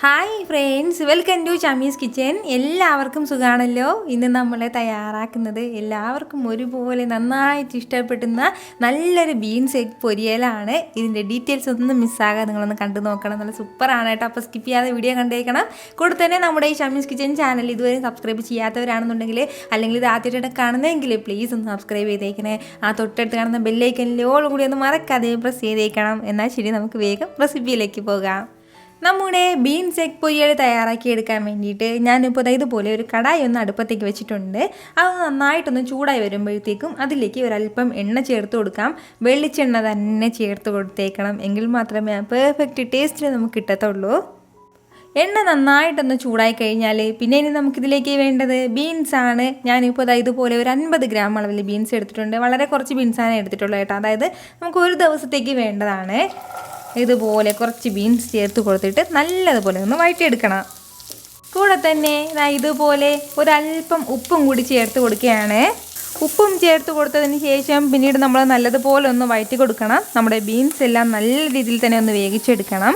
Hi friends, welcome to Shami's kitchen. എല്ലാവർക്കും സുഖമാണല്ലോ. ഇന്ന് നമ്മൾ തയ്യാറാക്കുന്നത് എല്ലാവർക്കും ഒരുപോലെ നന്നായിട്ട് ഇഷ്ടപ്പെടുന്ന നല്ലൊരു ബീൻസ് എഗ് പൊരിയലാണ്. ഇതിൻ്റെ ഡീറ്റെയിൽസ് ഒന്നും മിസ്സാകാതെ നിങ്ങളൊന്ന് കണ്ടു നോക്കണം. നല്ല സൂപ്പറാണ് കേട്ടോ. അപ്പോൾ സ്കിപ്പ് ചെയ്യാതെ വീഡിയോ കണ്ടേക്കണം. കൂടെ തന്നെ നമ്മുടെ ഈ ഷമീസ് കിച്ചൻ ചാനൽ ഇതുവരെ സബ്സ്ക്രൈബ് ചെയ്യാത്തവരാണെന്നുണ്ടെങ്കിൽ, അല്ലെങ്കിൽ ഇത് ആദ്യമായിട്ട് കാണുന്നതെങ്കിൽ പ്ലീസ് ഒന്ന് സബ്സ്ക്രൈബ് ചെയ്തേക്കണേ. ആ തൊട്ടടുത്ത് കാണുന്ന ബെല്ലൈക്കനിൽ ഓൾ കൂടി ഒന്ന് മറക്കാതെ പ്രസ് ചെയ്തേക്കണം. എന്നാൽ ശരി, നമുക്ക് വേഗം റെസിപ്പിയിലേക്ക് പോകാം. നമ്മുടെ ബീൻസ് എഗ് പൊരിയൽ തയ്യാറാക്കിയെടുക്കാൻ വേണ്ടിയിട്ട് ഞാനിപ്പോൾ ഇതുപോലെ ഒരു കടായി ഒന്ന് അടുപ്പത്തേക്ക് വെച്ചിട്ടുണ്ട്. അത് നന്നായിട്ടൊന്ന് ചൂടായി വരുമ്പോഴത്തേക്കും അതിലേക്ക് ഒരല്പം എണ്ണ ചേർത്ത് കൊടുക്കാം. വെളിച്ചെണ്ണ തന്നെ ചേർത്ത് കൊടുത്തേക്കണം, എങ്കിൽ മാത്രമേ പെർഫെക്റ്റ് ടേസ്റ്റിൽ നമുക്ക് കിട്ടത്തുള്ളൂ. എണ്ണ നന്നായിട്ടൊന്ന് ചൂടായി കഴിഞ്ഞാൽ പിന്നെ ഇനി നമുക്കിതിലേക്ക് വേണ്ടത് ബീൻസാണ്. ഞാനിപ്പോൾ ഇതുപോലെ ഒരു 50 ഗ്രാം അളവിൽ ബീൻസ് എടുത്തിട്ടുണ്ട്. വളരെ കുറച്ച് ബീൻസാണ് എടുത്തിട്ടുള്ളത് കേട്ടോ. അതായത് നമുക്ക് ഒരു ദിവസത്തേക്ക് വേണ്ടതാണ്. ഇതുപോലെ കുറച്ച് ബീൻസ് ചേർത്ത് കൊടുത്തിട്ട് നല്ലതുപോലെ ഒന്ന് വഴറ്റിയെടുക്കണം. കൂടെ തന്നെ ഇതുപോലെ ഒരല്പം ഉപ്പും കൂടി ചേർത്ത് കൊടുക്കുകയാണ്. ഉപ്പും ചേർത്ത് കൊടുത്തതിന് ശേഷം പിന്നീട് നമ്മൾ നല്ലതുപോലെ ഒന്ന് വഴറ്റി കൊടുക്കണം. നമ്മുടെ ബീൻസ് എല്ലാം നല്ല രീതിയിൽ തന്നെ ഒന്ന് വേവിച്ചെടുക്കണം.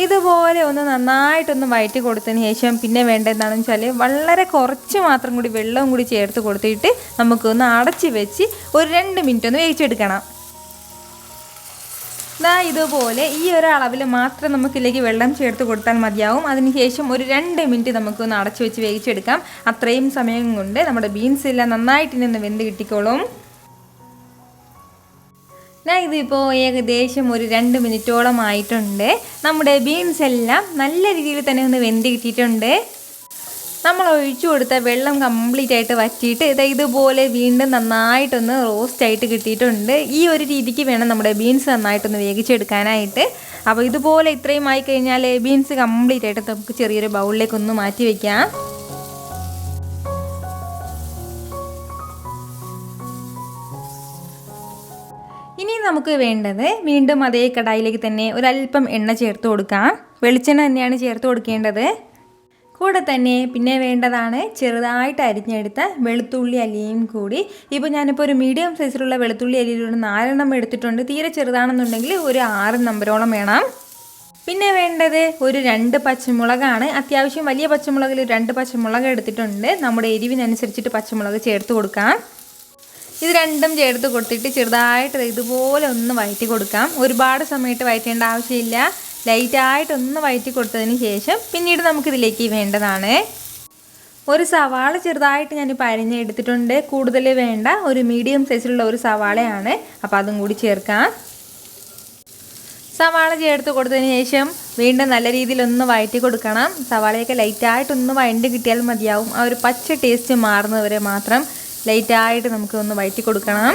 ഇതുപോലെ ഒന്ന് നന്നായിട്ടൊന്ന് വഴറ്റി കൊടുത്തതിന് ശേഷം പിന്നെ വേണ്ടത് എന്താണെന്ന് വെച്ചാൽ വളരെ കുറച്ച് മാത്രം കൂടി വെള്ളവും കൂടി ചേർത്ത് കൊടുത്തിട്ട് നമുക്കൊന്ന് അടച്ച് വെച്ച് ഒരു 2 മിനിറ്റ് ഒന്ന് വേവിച്ചെടുക്കണം. ഇതുപോലെ ഈ ഒരു അളവിൽ മാത്രം നമുക്കിതിലേക്ക് വെള്ളം ചേർത്ത് കൊടുത്താൽ മതിയാവും. അതിനുശേഷം ഒരു 2 മിനിറ്റ് നമുക്കൊന്ന് അടച്ച് വെച്ച് വേവിച്ചെടുക്കാം. അത്രയും സമയം കൊണ്ട് നമ്മുടെ ബീൻസ് എല്ലാം നന്നായിട്ട് നിന്ന് വെന്ത് കിട്ടിക്കോളും. ഇതിപ്പോൾ ഏകദേശം ഒരു 2 മിനിറ്റോളം ആയിട്ടുണ്ട്. നമ്മുടെ ബീൻസ് എല്ലാം നല്ല രീതിയിൽ തന്നെ ഒന്ന് വെന്ത് കിട്ടിയിട്ടുണ്ട്. നമ്മൾ ഒഴിച്ചു കൊടുത്ത വെള്ളം കംപ്ലീറ്റ് ആയിട്ട് വറ്റിയിട്ട് ഇതുപോലെ വീണ്ടും നന്നായിട്ടൊന്ന് റോസ്റ്റായിട്ട് കിട്ടിയിട്ടുണ്ട്. ഈ ഒരു രീതിക്ക് വേണം നമ്മുടെ ബീൻസ് നന്നായിട്ടൊന്ന് വേവിച്ചെടുക്കാനായിട്ട്. അപ്പോൾ ഇതുപോലെ ഇത്രയും ആയിക്കഴിഞ്ഞാൽ ബീൻസ് കംപ്ലീറ്റ് ആയിട്ട് നമുക്ക് ചെറിയൊരു ബൗളിലേക്കൊന്ന് മാറ്റി വയ്ക്കാം. ഇനി നമുക്ക് വേണ്ടത് വീണ്ടും അതേ കടായിലേക്ക് തന്നെ ഒരല്പം എണ്ണ ചേർത്ത് കൊടുക്കാം. വെളിച്ചെണ്ണ തന്നെയാണ് ചേർത്ത് കൊടുക്കേണ്ടത്. കൂടെ തന്നെ പിന്നെ വേണ്ടതാണ് ചെറുതായിട്ട് അരിഞ്ഞെടുത്ത വെളുത്തുള്ളി അല്ലിയും കൂടി. ഇപ്പോൾ ഞാനിപ്പോൾ ഒരു മീഡിയം സൈസിലുള്ള വെളുത്തുള്ളി അല്ലിയിലൂടെ 4 എണ്ണം എടുത്തിട്ടുണ്ട്. തീരെ ചെറുതാണെന്നുണ്ടെങ്കിൽ ഒരു 6 നമ്പരോളം വേണം. പിന്നെ വേണ്ടത് ഒരു 2 പച്ചമുളകാണ്. അത്യാവശ്യം വലിയ പച്ചമുളകിൽ 2 പച്ചമുളക് എടുത്തിട്ടുണ്ട്. നമ്മുടെ എരിവിനനുസരിച്ചിട്ട് പച്ചമുളക് ചേർത്ത് കൊടുക്കാം. ഇത് രണ്ടും ചേർത്ത് കൊടുത്തിട്ട് ചെറുതായിട്ട് ഇതുപോലെ ഒന്ന് വഴറ്റി കൊടുക്കാം. ഒരുപാട് സമയത്ത് വഴറ്റേണ്ട ആവശ്യമില്ല. ലൈറ്റായിട്ടൊന്ന് വഴറ്റി കൊടുത്തതിന് ശേഷം പിന്നീട് നമുക്കിതിലേക്ക് വേണ്ടതാണ് ഒരു സവാള. ചെറുതായിട്ട് ഞാനിപ്പോൾ അരിഞ്ഞെടുത്തിട്ടുണ്ട്. കൂടുതൽ വേണ്ട, ഒരു മീഡിയം സൈസിലുള്ള ഒരു സവാളയാണ്. അപ്പോൾ അതും കൂടി ചേർക്കാം. സവാള ചേർത്ത് കൊടുത്തതിന് ശേഷം വീണ്ടും നല്ല രീതിയിലൊന്ന് വഴറ്റി കൊടുക്കണം. സവാളയൊക്കെ ലൈറ്റായിട്ടൊന്ന് വഴണ്ട് കിട്ടിയാൽ മതിയാവും. ആ ഒരു പച്ച ടേസ്റ്റ് മാറുന്നവരെ മാത്രം ലൈറ്റായിട്ട് നമുക്ക് ഒന്ന് വഴറ്റി കൊടുക്കണം.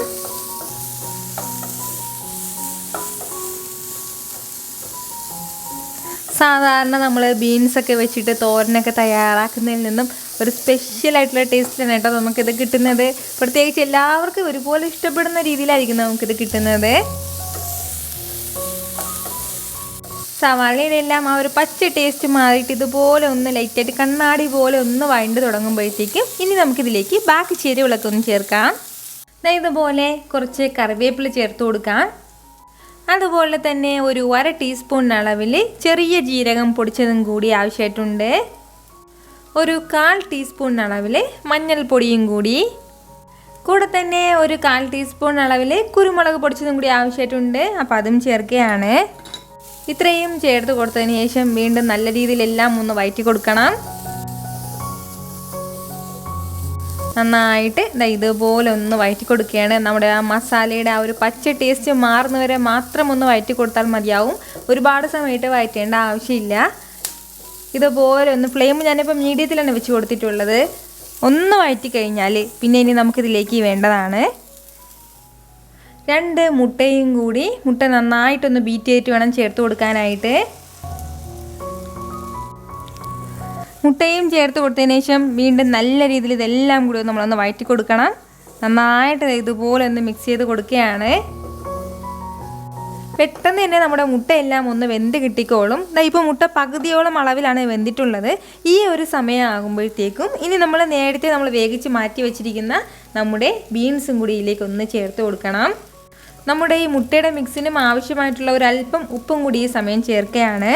സാധാരണ നമ്മൾ ബീൻസൊക്കെ വെച്ചിട്ട് തോരനൊക്കെ തയ്യാറാക്കുന്നതിൽ നിന്നും ഒരു സ്പെഷ്യലായിട്ടുള്ള ടേസ്റ്റാണ് കേട്ടോ നമുക്കിത് കിട്ടുന്നത്. പ്രത്യേകിച്ച് എല്ലാവർക്കും ഒരുപോലെ ഇഷ്ടപ്പെടുന്ന രീതിയിലായിരിക്കും നമുക്കിത് കിട്ടുന്നത്. സവാളയുടെ എല്ലാം ആ ഒരു പച്ച ടേസ്റ്റ് മാറിയിട്ട് ഇതുപോലെ ഒന്ന് ലൈറ്റായിട്ട് കണ്ണാടി പോലെ ഒന്ന് വഴണ്ട് തുടങ്ങുമ്പോഴത്തേക്കും ഇനി നമുക്കിതിലേക്ക് ബാക്കി ചേരുവകളൊക്കെ ഒന്ന് ചേർക്കാം. ഇതുപോലെ കുറച്ച് കറിവേപ്പില ചേർത്ത് കൊടുക്കാം. അതുപോലെ തന്നെ ഒരു 1/2 ടീസ്പൂൺ അളവിൽ ചെറിയ ജീരകം പൊടിച്ചതും കൂടി ആവശ്യമായിട്ടുണ്ട്. ഒരു 1/4 ടീസ്പൂൺ അളവിൽ മഞ്ഞൾപ്പൊടിയും കൂടി. കൂടെ തന്നെ ഒരു 1/4 ടീസ്പൂൺ അളവിൽ കുരുമുളക് പൊടിച്ചതും കൂടി ആവശ്യമായിട്ടുണ്ട്. അപ്പോൾ അതും ചേർക്കുകയാണ്. ഇത്രയും ചേർത്ത് കൊടുത്തതിന് ശേഷം വീണ്ടും നല്ല രീതിയിലെല്ലാം ഒന്ന് വഴറ്റി കൊടുക്കണം. നന്നായിട്ട് ഇതുപോലെ ഒന്ന് വഴറ്റി കൊടുക്കുകയാണ്. നമ്മുടെ ആ മസാലയുടെ ആ ഒരു പച്ച ടേസ്റ്റ് മാറുന്നവരെ മാത്രം ഒന്ന് വഴറ്റി കൊടുത്താൽ മതിയാവും. ഒരുപാട് സമയത്ത് വഴറ്റേണ്ട ആവശ്യമില്ല. ഇതുപോലെ ഒന്ന് ഫ്ലെയിം ഞാനിപ്പോൾ മീഡിയത്തിലാണ് വെച്ച് കൊടുത്തിട്ടുള്ളത്. ഒന്ന് വഴറ്റി കഴിഞ്ഞാൽ പിന്നെ ഇനി നമുക്കിതിലേക്ക് വേണ്ടതാണ് 2 മുട്ടയും കൂടി. മുട്ട നന്നായിട്ടൊന്ന് ബീറ്റ് ചെയ്തിട്ട് വേണം ചേർത്ത് കൊടുക്കാനായിട്ട്. മുട്ടയും ചേർത്ത് കൊടുത്തതിന് ശേഷം വീണ്ടും നല്ല രീതിയിൽ ഇതെല്ലാം കൂടി നമ്മളൊന്ന് വഴറ്റി കൊടുക്കണം. നന്നായിട്ട് ഇതുപോലെ ഒന്ന് മിക്സ് ചെയ്ത് കൊടുക്കുകയാണ്. പെട്ടെന്ന് തന്നെ നമ്മുടെ മുട്ടയെല്ലാം ഒന്ന് വെന്ത് കിട്ടിക്കോളും. ഇപ്പോൾ മുട്ട പകുതിയോളം അളവിലാണ് വെന്തിട്ടുള്ളത്. ഈ ഒരു സമയമാകുമ്പോഴത്തേക്കും ഇനി നമ്മൾ നേരത്തെ വേവിച്ച് മാറ്റി വെച്ചിരിക്കുന്ന നമ്മുടെ ബീൻസും കൂടി ഇതിലേക്ക് ഒന്ന് ചേർത്ത് കൊടുക്കണം. നമ്മുടെ ഈ മുട്ടയുടെ മിക്സിനും ആവശ്യമായിട്ടുള്ള ഒരല്പം ഉപ്പും കൂടി ഈ സമയം ചേർക്കുകയാണ്.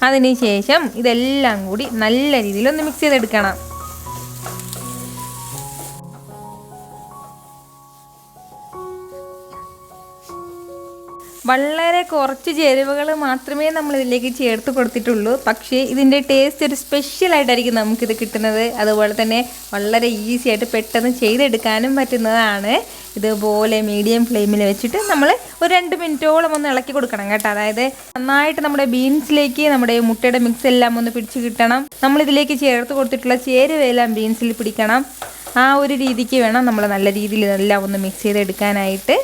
അതിനുശേഷം ഇതെല്ലാം കൂടി നല്ല രീതിയിൽ ഒന്ന് മിക്സ് ചെയ്തെടുക്കണം. വളരെ കുറച്ച് ചേരുവകൾ മാത്രമേ നമ്മൾ ഇതിലേക്ക് ചേർത്ത് കൊടുത്തിട്ടുള്ളൂ. പക്ഷേ ഇതിൻ്റെ ടേസ്റ്റ് ഒരു സ്പെഷ്യലായിട്ടായിരിക്കും നമുക്കിത് കിട്ടുന്നത്. അതുപോലെ തന്നെ വളരെ ഈസി ആയിട്ട് പെട്ടെന്ന് ചെയ്തെടുക്കാനും പറ്റുന്നതാണ്. ഇതുപോലെ മീഡിയം ഫ്ലെയിമിൽ വെച്ചിട്ട് നമ്മൾ ഒരു 2 മിനിറ്റോളം ഒന്ന് ഇളക്കി കൊടുക്കണം കേട്ടോ. അതായത് നന്നായിട്ട് നമ്മുടെ ബീൻസിലേക്ക് നമ്മുടെ മുട്ടയുടെ മിക്സ് എല്ലാം ഒന്ന് പിടിച്ച് കിട്ടണം. നമ്മളിതിലേക്ക് ചേർത്ത് കൊടുത്തിട്ടുള്ള ചേരുവയെല്ലാം ബീൻസിൽ പിടിക്കണം. ആ ഒരു രീതിക്ക് വേണം നമ്മൾ നല്ല രീതിയിൽ ഇതെല്ലാം ഒന്ന് മിക്സ് ചെയ്തെടുക്കാനായിട്ട്.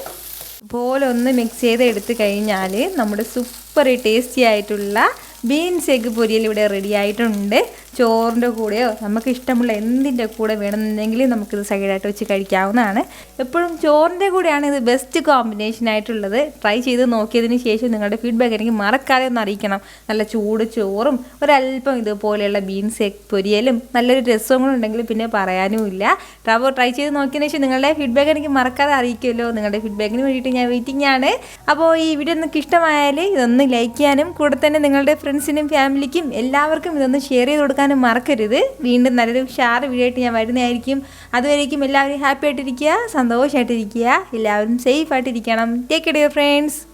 പോലെ ഒന്ന് മിക്സ് ചെയ്ത് എടുത്ത് കഴിഞ്ഞാൽ നമ്മുടെ സൂപ്പർ ടേസ്റ്റി ആയിട്ടുള്ള ബീൻസ് എഗ്ഗ് പൊരിയൽ ഇവിടെ റെഡി ആയിട്ടുണ്ട്. ചോറിൻ്റെ കൂടെയോ നമുക്ക് ഇഷ്ടമുള്ള എന്തിൻ്റെ കൂടെ വേണമെന്നുണ്ടെങ്കിൽ നമുക്കിത് സൈഡായിട്ട് വെച്ച് കഴിക്കാവുന്നതാണ്. എപ്പോഴും ചോറിൻ്റെ കൂടെയാണ് ഇത് ബെസ്റ്റ് കോമ്പിനേഷൻ ആയിട്ടുള്ളത്. ട്രൈ ചെയ്ത് നോക്കിയതിന് ശേഷം നിങ്ങളുടെ ഫീഡ്ബാക്ക് എനിക്ക് മറക്കാതെ ഒന്ന് അറിയിക്കണം. നല്ല ചൂട് ചോറും ഒരല്പം ഇതുപോലെയുള്ള ബീൻസ് എഗ്ഗ് പൊരിയലും നല്ലൊരു രസവും കൂടെ ഉണ്ടെങ്കിൽ പിന്നെ പറയാനുമില്ല. അപ്പോൾ ട്രൈ ചെയ്ത് നോക്കിയതിന് ശേഷം നിങ്ങളുടെ ഫീഡ്ബാക്ക് എനിക്ക് മറക്കാതെ അറിയിക്കുമല്ലോ. നിങ്ങളുടെ ഫീഡ്ബാക്കിന് വേണ്ടിയിട്ട് ഞാൻ വെയിറ്റിംഗ് ആണ്. അപ്പോൾ ഈ വീഡിയോ നിങ്ങൾക്ക് ഇഷ്ടമായാൽ ഇതൊന്ന് ലൈക്ക് ചെയ്യാനും കൂടെ തന്നെ നിങ്ങളുടെ ഫ്രണ്ട്സിനും ഫാമിലിക്കും എല്ലാവർക്കും ഇതൊന്ന് ഷെയർ ചെയ്ത് കൊടുക്കാനും മറക്കരുത്. വീണ്ടും നല്ലൊരു ഷെയർ വീഡിയോ ആയിട്ട് ഞാൻ വരുന്നതായിരിക്കും. അതുവരേക്കും എല്ലാവരും ഹാപ്പി ആയിട്ടിരിക്കുക, സന്തോഷമായിട്ടിരിക്കുക, എല്ലാവരും സേഫ് ആയിട്ടിരിക്കണം. Take care friends.